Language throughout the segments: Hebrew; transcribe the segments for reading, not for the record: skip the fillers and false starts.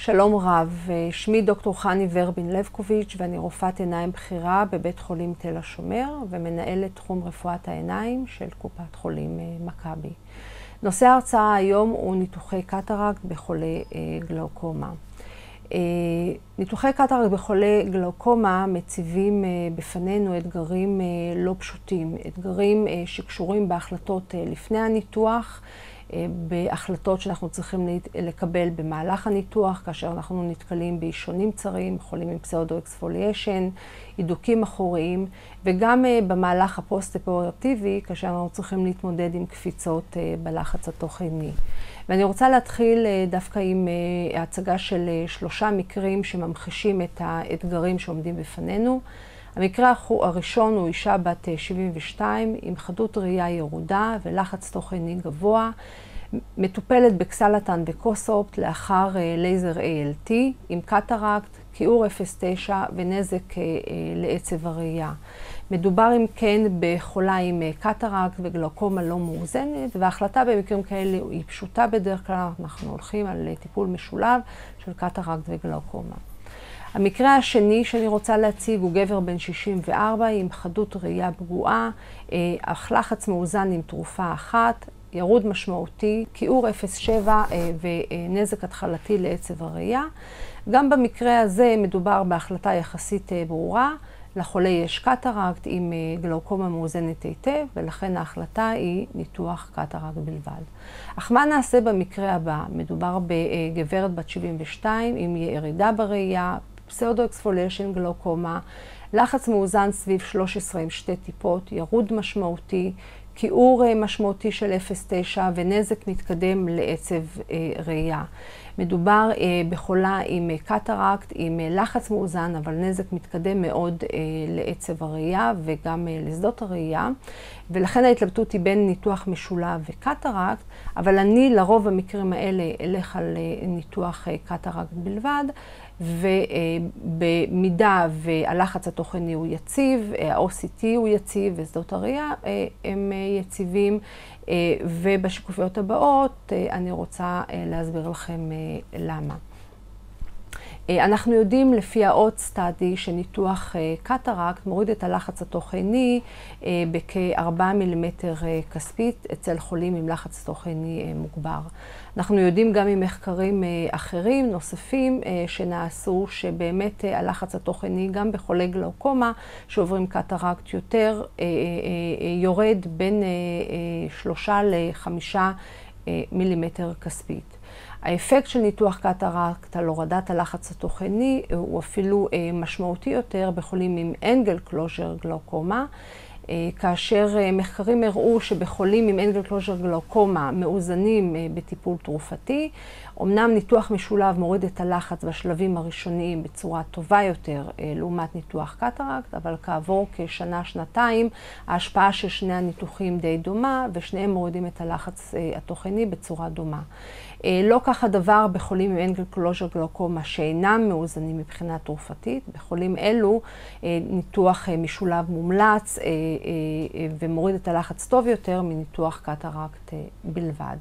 שלום רב, שמי דוקטור חני ורבין לבקוביץ' ואני רופאת עיניים בכירה בבית חולים תל השומר ומנהלת תחום רפואת העיניים של קופת חולים מכבי. נושא ההרצאה היום הוא ניתוחי קטרקט בחולי גלאוקומה. ניתוחי קטרקט בחולי גלאוקומה מציבים בפנינו אתגרים לא פשוטים, אתגרים שקשורים בהחלטות לפני הניתוח, בהחלטות שאנחנו צריכים לקבל במהלך הניתוח, כאשר אנחנו נתקלים באישונים צרים, חולים עם פסאודו-אקספוליאשן, הידוקים אחוריים, וגם במהלך הפוסט-אופרטיבי, כאשר אנחנו צריכים להתמודד עם קפיצות בלחץ התוך-עיני. ואני רוצה להתחיל דווקא עם ההצגה של 3 מקרים שממחישים את האתגרים שעומדים בפנינו. המקרה הראשון הוא אישה בת 72 עם חדות ראייה ירודה ולחץ תוך-עיני גבוה, מטופלת בקסלטן וקוסופט לאחר לייזר ALT עם קטרקט, כיעור 0.9 ונזק לעצב הראייה. מדובר אם כן בחולה עם קטרקט וגלאוקומה לא מאוזנת, וההחלטה במקרים כאלה היא פשוטה בדרך כלל, אנחנו הולכים על טיפול משולב של קטרקט וגלאוקומה. המקרה השני שאני רוצה להציג הוא גבר בן 64 עם חדות ראייה פגועה, לחץ מאוזן עם תרופה אחת, ירוד משמעותי, כיעור 0.7 ונזק התחלתי לעצב הראייה. גם במקרה הזה מדובר בהחלטה יחסית ברורה, לחולה יש קטרקט עם גלאוקומה מאוזנת היטב, ולכן ההחלטה היא ניתוח קטרקט בלבד. אך מה נעשה במקרה הבא? מדובר בגברת בת 72 עם ירידה בראייה, פסאודו-אקספוליאשן גלאוקומה, לחץ מאוזן סביב 13 עם 2 טיפות, ירוד משמעותי, כיעור משמעותי של 0.9 ונזק מתקדם לעצב ראייה. מדובר בחולה עם קטרקט, עם לחץ מאוזן, אבל נזק מתקדם מאוד לעצב הראייה וגם לשדות הראייה. ולכן ההתלבטות היא בין ניתוח משולב וקטרקט, אבל אני לרוב המקרים האלה אלך על ניתוח קטרקט בלבד, ובמידה והלחץ התוך-עיני הוא יציב, ה-OCT הוא יציב ושדות הראייה הם יציבים, ובשקופיות הבאות אני רוצה להסביר לכם למה. אנחנו יודעים לפי ה-OD study שניתוח קטרקט מוריד את הלחץ התוך-עיני בכ-4 מילימטר כספית אצל חולים עם לחץ תוך-עיני מוגבר. אנחנו יודעים גם ממחקרים אחרים נוספים שנעשו שבאמת הלחץ התוך-עיני גם בחולי גלאוקומה שעוברים קטרקט יותר יורד בין 3 ל-5 מילימטר כספית. האפקט של ניתוח קטרקט על הורדת הלחץ התוך-עיני הוא אפילו משמעותי יותר בחולים עם אנגל קלוז'ר גלאוקומה, כאשר מחקרים הראו שבחולים עם אנגל קלוז'ר גלאוקומה מאוזנים בטיפול תרופתי, אמנם ניתוח משולב מוריד את הלחץ בשלבים הראשוניים בצורה טובה יותר לעומת ניתוח קטרקט, אבל כעבור כשנה-שנתיים ההשפעה של שני הניתוחים די דומה ושניהם מורידים את הלחץ התוך-עיני בצורה דומה. לא כך הדבר בחולים עם אנגל קלוז'ר גלאוקומה שאינם מאוזנים מבחינה תרופתית. בחולים אלו ניתוח משולב מומלץ ומוריד את הלחץ טוב יותר מניתוח קטרקט בלבד.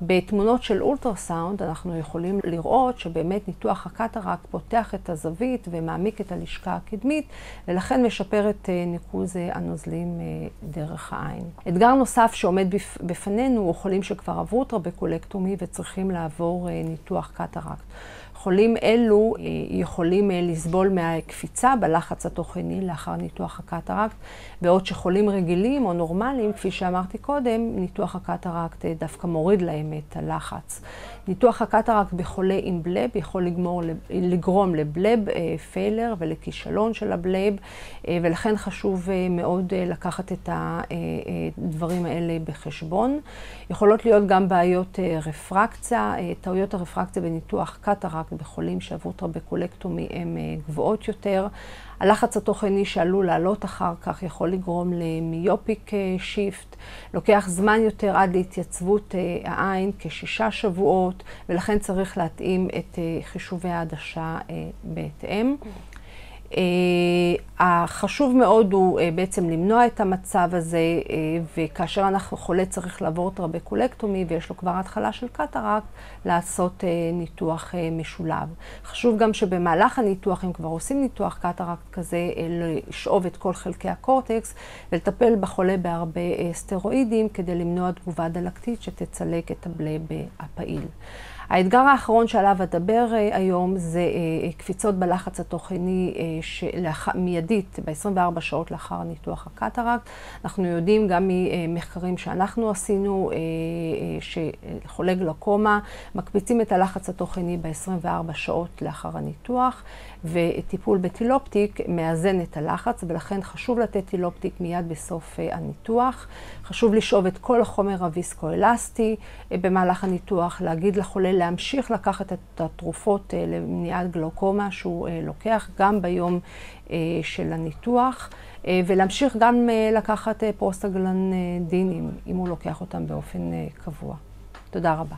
בתמונות של אולטרסאונד אנחנו יכולים לראות שבאמת ניתוח הקטרקט פותח את הזווית ומעמיק את הלשכה הקדמית ולכן משפר את ניקוז הנוזלים דרך העין. אתגר נוסף שעומד בפנינו הוא חולים שכבר עברו טרבקולקטומי וצריכים לעבור ניתוח קטרקט. חולים אלו יכולים לסבול מהקפיצה בלחץ התוך-עיני לאחר ניתוח הקטרקט, בעוד שחולים רגילים או נורמליים, כפי שאמרתי קודם, ניתוח הקטרקט דווקא מוריד להם את הלחץ. ניתוח הקטרקט בחולה עם בלב יכול לגרום לבלב פיילר ולכישלון של הבלב, ולכן חשוב מאוד לקחת את הדברים האלה בחשבון. יכולות להיות גם בעיות רפרקציה, טעויות הרפרקציה בניתוח קטרקט בחולים שעברו טרבקולקטומי הן גבוהות יותר. הלחץ התוך-עיני שעלול לעלות אחר כך יכול לגרום למיופיק שיפט, לוקח זמן יותר עד להתייצבות העין כ6 שבועות, ולכן צריך להתאים את חישובי העדשה בהתאם. החשוב מאוד הוא בעצם למנוע את המצב הזה, וכאשר חולה צריך לעבור טרבקולקטומי ויש לו כבר התחלה של קטרקט, לעשות ניתוח משולב. חשוב גם שבמהלך הניתוח, אם כבר עושים ניתוח קטרקט כזה, לשאוב את כל חלקי הקורטקס ולטפל בחולה בהרבה סטרואידים כדי למנוע תגובה דלקתית שתצלק את הבלב הפעיל. האתגר האחרון שעליו אדבר היום זה קפיצות בלחץ התוכני מיידית ב-24 שעות לאחר ניתוח הקטרקט. אנחנו יודעים גם ממחקרים שאנחנו עשינו שחולי גלוקומה מקפיצים את הלחץ התוכני ב-24 שעות לאחר הניתוח, וטיפול בטילופטיק מאזן את הלחץ, ולכן חשוב לתת טילופטיק מיד בסוף הניתוח. חשוב לשאוב את כל החומר הוויסקואלסטי במהלך הניתוח, להגיד לחולה להמשיך לקחת את התרופות למניעת גלוקומה שהוא לוקח גם ביום של הניתוח, ולהמשיך גם לקחת פרוסטגלנדינים אם הוא לוקח אותם באופן קבוע. תודה רבה.